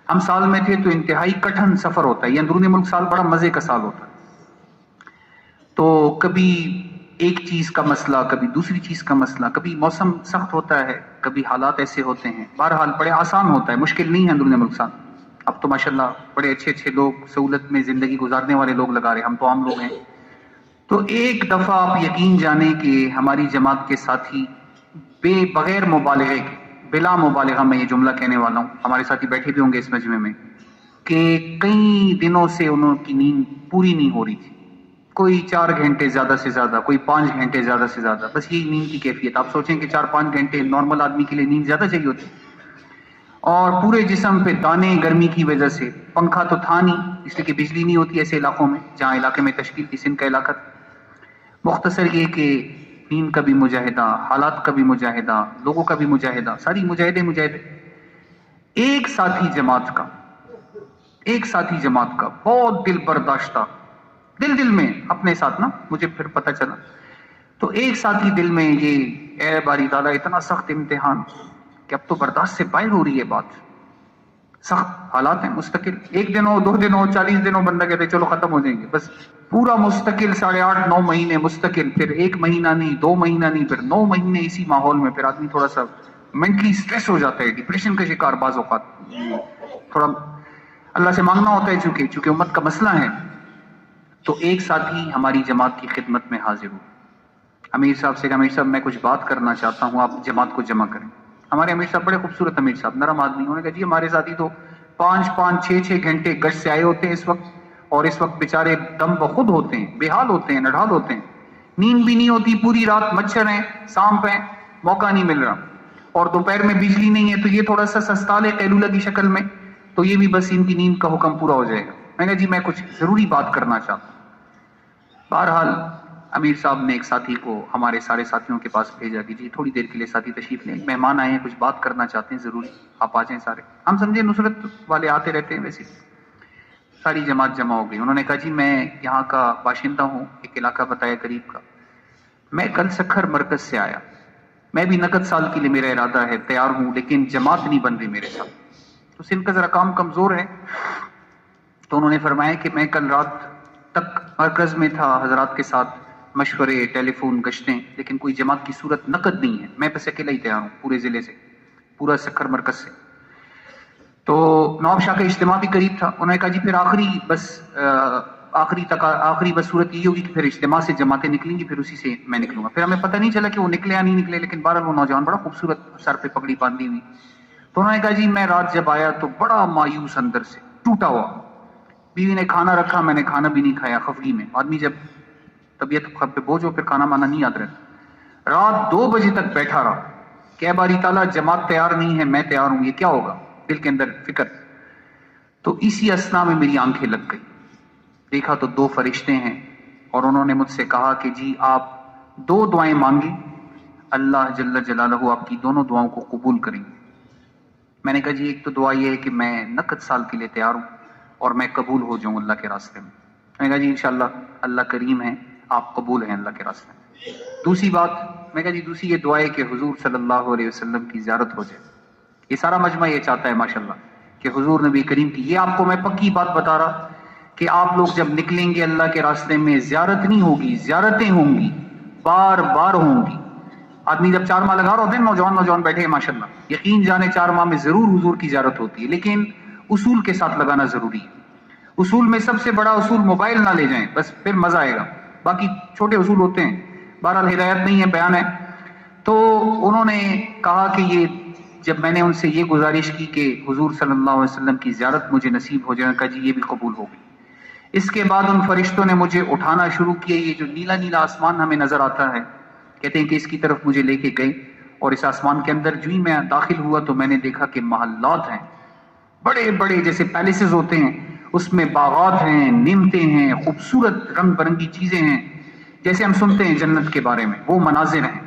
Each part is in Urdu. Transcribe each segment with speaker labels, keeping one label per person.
Speaker 1: ہم سال میں تھے تو انتہائی کٹھن سفر ہوتا ہے، یہ اندرون ملک سال بڑا مزے کا سال ہوتا ہے، تو کبھی ایک چیز کا مسئلہ، کبھی دوسری چیز کا مسئلہ، کبھی موسم سخت ہوتا ہے، کبھی حالات ایسے ہوتے ہیں، بہرحال بڑے آسان ہوتا ہے، مشکل نہیں ہے اندرون ملک سال. اب تو ماشاءاللہ بڑے اچھے اچھے لوگ سہولت میں زندگی گزارنے والے لوگ لگا رہے، ہم تو عام لوگ ہیں. تو ایک دفعہ آپ یقین جانیں کہ ہماری جماعت کے ساتھی بغیر مبالغے کے، بلا مبالغہ میں یہ جملہ کہنے والا ہوں، ہمارے ساتھی بیٹھے بھی ہوں گے اس مجمع میں، کہ کئی دنوں سے انہوں کی نیند پوری نہیں ہو رہی تھی. کوئی 4 گھنٹے زیادہ سے زیادہ، کوئی 5 گھنٹے زیادہ سے زیادہ، بس یہی نیند کی کیفیت. آپ سوچیں کہ 4-5 گھنٹے نارمل آدمی کے لیے نیند زیادہ چاہیے ہوتی، اور پورے جسم پہ دانے گرمی کی وجہ سے. پنکھا تو تھا نہیں اس لیے کہ بجلی نہیں ہوتی ایسے علاقوں میں جہاں علاقے میں تشکیل تھی، سندھ کا علاقہ. مختصر یہ کہ نیند کا بھی مجاہدہ، حالات کا بھی مجاہدہ، لوگوں کا بھی مجاہدہ، ساری مجاہدے. ایک ساتھی جماعت کا بہت دل برداشتہ، دل میں اپنے ساتھ نا، مجھے پھر پتہ چلا تو ایک ساتھی دل میں یہ، اے باری تعالیٰ اتنا سخت امتحان کہ اب تو برداشت سے باہر ہو رہی ہے بات، سخت حالات ہیں مستقل، 1 دن ہو 2 دن ہو 40 دن ہو، بندہ کہتے چلو ختم ہو جائیں گے، بس پورا مستقل 8.5-9 مہینے مستقل، پھر 1 مہینہ نہیں، 2 مہینہ نہیں، پھر 9 مہینے اسی ماحول میں. پھر آدمی تھوڑا سا مینٹلی سٹریس ہو جاتا ہے، ڈپریشن کا شکار بعض اوقات. تھوڑا اللہ سے مانگنا ہوتا ہے چونکہ امت کا مسئلہ ہے. تو ایک ساتھی ہماری جماعت کی خدمت میں حاضر ہو، امیر صاحب سے کہا امیر صاحب میں کچھ بات کرنا چاہتا ہوں، آپ جماعت کو جمع کریں. ہمارے امیر صاحب بڑے خوبصورت امیر صاحب، نرم آدمی. انہوں نے کہا جی ہمارے ساتھی تو 5-5 6-6 گھنٹے گشت سے آئے ہوتے ہیں اس وقت، اور اس وقت بیچارے دم بخود ہوتے ہیں، بے حال ہوتے ہیں، نڈھال ہوتے ہیں، نیند بھی نہیں ہوتی، پوری رات مچھر ہیں، سانپ ہیں، موقع نہیں مل رہا، اور دوپہر میں بجلی نہیں ہے تو یہ تھوڑا سا سستال ہے قیلولہ کی شکل میں، تو یہ بھی بس ان کی نیند کا حکم پورا ہو جائے گا. میں نے کہا جی میں کچھ ضروری بات کرنا چاہتا ہوں. بہرحال امیر صاحب نے ایک ساتھی کو ہمارے سارے ساتھیوں کے پاس بھیجا کہ جی تھوڑی دیر کے لیے ساتھی تشریف لیں، مہمان آئے ہیں، کچھ بات کرنا چاہتے ہیں ضروری، آپ آ جائیں سارے. ہم سمجھے نصرت والے آتے رہتے ہیں ویسے. ساری جماعت جمع ہو گئی. انہوں نے کہا جی میں یہاں کا باشندہ ہوں، ایک علاقہ بتایا قریب کا، میں کل سکھر مرکز سے آیا، میں بھی نقد سال کے لیے میرا ارادہ ہے، تیار ہوں، لیکن جماعت نہیں بن رہی میرے ساتھ. تو سندھ کا ذرا کام کمزور ہے، تو انہوں نے فرمایا کہ میں کل رات تک مرکز میں تھا، حضرات کے ساتھ مشورے، ٹیلی فون، گشتیں، لیکن کوئی جماعت کی صورت نقد نہیں ہے، میں بس اکیلا ہی تیار ہوں پورے ضلع سے، پورا سکھر مرکز سے. تو نواب شاہ کا اجتماع بھی قریب تھا. انہوں نے کہا جی پھر آخری بس صورت یہ ہوگی کہ پھر اجتماع سے جماعتیں نکلیں گی، پھر اسی سے میں نکلوں گا. پھر ہمیں پتہ نہیں چلا کہ وہ نکلے یا نہیں نکلے، لیکن بہرحال وہ نوجوان بڑا خوبصورت، سر پہ پگڑی باندھی ہوئی. تو انہوں نے کہا جی میں رات جب آیا تو بڑا مایوس اندر سے، ٹوٹا ہوا. بیوی نے کھانا رکھا، میں نے کھانا بھی نہیں کھایا، خفگی میں. آدمی جب طبیعت خود پہ بوجھ ہو پھر کھانا مانا نہیں یاد رہتا. رات 2 بجے تک بیٹھا رہا کہ باری تعالیٰ جماعت تیار نہیں ہے، میں تیار ہوں، یہ کیا ہوگا، دل کے اندر فکر. تو اسی اسنا میں میری آنکھیں لگ گئی، دیکھا تو 2 فرشتے ہیں، اور انہوں نے مجھ سے کہا کہ جی آپ 2 دعائیں مانگیں، اللہ جل جلالہ آپ کی دونوں دعاؤں کو قبول کریں گے. میں نے کہا جی ایک تو دعا یہ ہے کہ میں نقد سال کے لیے تیار ہوں اور میں قبول ہو جاؤں اللہ کے راستے میں. میں نے کہا جی انشاءاللہ اللہ کریم ہے، آپ قبول ہیں اللہ کے راستے میں. دوسری بات، میں کہا جی دوسری یہ دعا ہے کہ حضور صلی اللہ علیہ وسلم کی زیارت ہو جائے. یہ سارا مجمع یہ چاہتا ہے ماشاءاللہ کہ حضور نبی کریم کی، یہ آپ کو میں پکی بات بتا رہا کہ آپ لوگ جب نکلیں گے اللہ کے راستے میں، زیارت نہیں ہوگی، زیارتیں ہوں گی، بار بار ہوں گی. آدمی جب 4 ماہ لگا رہا ہوتے ہیں، نوجوان بیٹھے ہیں ماشاءاللہ، یقین جانے 4 ماہ میں ضرور حضور کی زیارت ہوتی ہے، لیکن اصول کے ساتھ لگانا ضروری ہے. اصول میں سب سے بڑا اصول موبائل نہ لے جائیں، بس پھر مزہ آئے گا. باقی چھوٹے اصول ہوتے ہیں، بہرحال ہدایت نہیں ہے، بیان ہے. تو انہوں نے کہا کہ یہ جب میں نے ان سے یہ گزارش کی کہ حضور صلی اللہ علیہ وسلم کی زیارت مجھے نصیب ہو جائے، کہا جی یہ بھی قبول ہو گئی. اس کے بعد ان فرشتوں نے مجھے اٹھانا شروع کیا. یہ جو نیلا نیلا آسمان ہمیں نظر آتا ہے، کہتے ہیں کہ اس کی طرف مجھے لے کے گئے، اور اس آسمان کے اندر جو ہی میں داخل ہوا تو میں نے دیکھا کہ محلات ہیں، بڑے بڑے جیسے پیلیسز ہوتے ہیں، اس میں باغات ہیں، نعمتیں ہیں، خوبصورت رنگ برنگی چیزیں ہیں، جیسے ہم سنتے ہیں جنت کے بارے میں، وہ مناظر ہیں.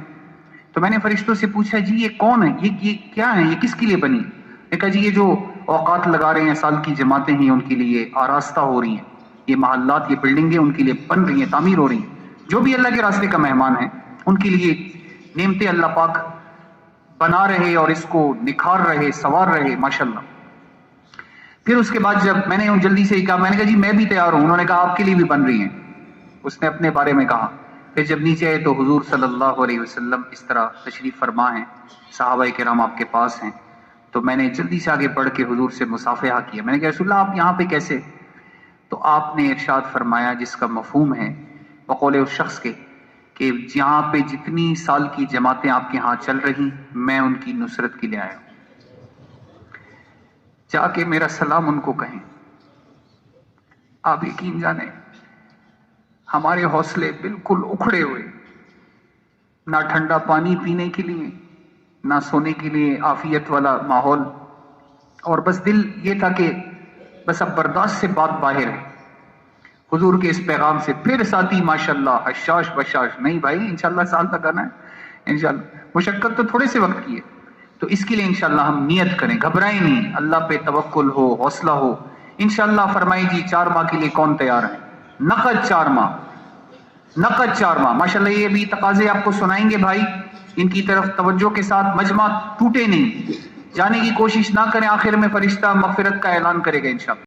Speaker 1: تو میں نے فرشتوں سے پوچھا جی یہ کون ہے، یہ کیا ہے، یہ کس کے لیے بنی؟ نے کہا جی یہ جو اوقات لگا رہے ہیں، سال کی جماعتیں ہیں، ان کے لیے آراستہ ہو رہی ہیں، یہ محلات، یہ بلڈنگیں ان کے لیے بن رہی ہیں، تعمیر ہو رہی ہیں. جو بھی اللہ کے راستے کا مہمان ہے ان کے لیے نعمتیں اللہ پاک بنا رہے اور اس کو نکھار رہے، سوار رہے ماشاءاللہ. پھر اس کے بعد جب میں نے جلدی سے ہی کہا، میں نے کہا جی میں بھی تیار ہوں. انہوں نے کہا آپ کے لیے بھی بن رہی ہیں. اس نے اپنے بارے میں کہا. پھر جب نیچے آئے تو حضور صلی اللہ علیہ وسلم اس طرح تشریف فرما ہیں، صحابہ کرام آپ کے پاس ہیں. تو میں نے جلدی سے آگے بڑھ کے حضور سے مصافحہ کیا. میں نے کہا رسول اللہ آپ یہاں پہ کیسے؟ تو آپ نے ارشاد فرمایا جس کا مفہوم ہے بقول اس شخص کے کہ جہاں پہ جتنی سال کی جماعتیں آپ کے ہاں چل رہی میں ان کی نصرت کے لیے آیا ہوں. جا کے میرا سلام ان کو کہیں. آپ یقین جانیں ہمارے حوصلے بالکل اکھڑے ہوئے، نہ ٹھنڈا پانی پینے کے لیے، نہ سونے کے لیے عافیت والا ماحول، اور بس دل یہ تھا کہ بس اب برداشت سے بات باہر ہے حضور کے اس پیغام سے. پھر ساتھی ماشاءاللہ حشاش بشاش، نہیں بھائی انشاءاللہ سال تک آنا ہے انشاءاللہ. مشقت تو تھوڑے سے وقت کی ہے، تو اس کے لیے انشاءاللہ ہم نیت کریں، گھبرائیں نہیں، اللہ پہ توکل ہو، حوصلہ ہو. انشاءاللہ فرمائی جی 4 ماہ کے لیے کون تیار ہے؟ نقد 4 ماہ، نقد 4 ماہ. ماشاءاللہ یہ بھی تقاضے آپ کو سنائیں گے بھائی، ان کی طرف توجہ کے ساتھ. مجمع ٹوٹے نہیں، جانے کی کوشش نہ کریں، آخر میں فرشتہ مغفرت کا اعلان کرے گا انشاءاللہ.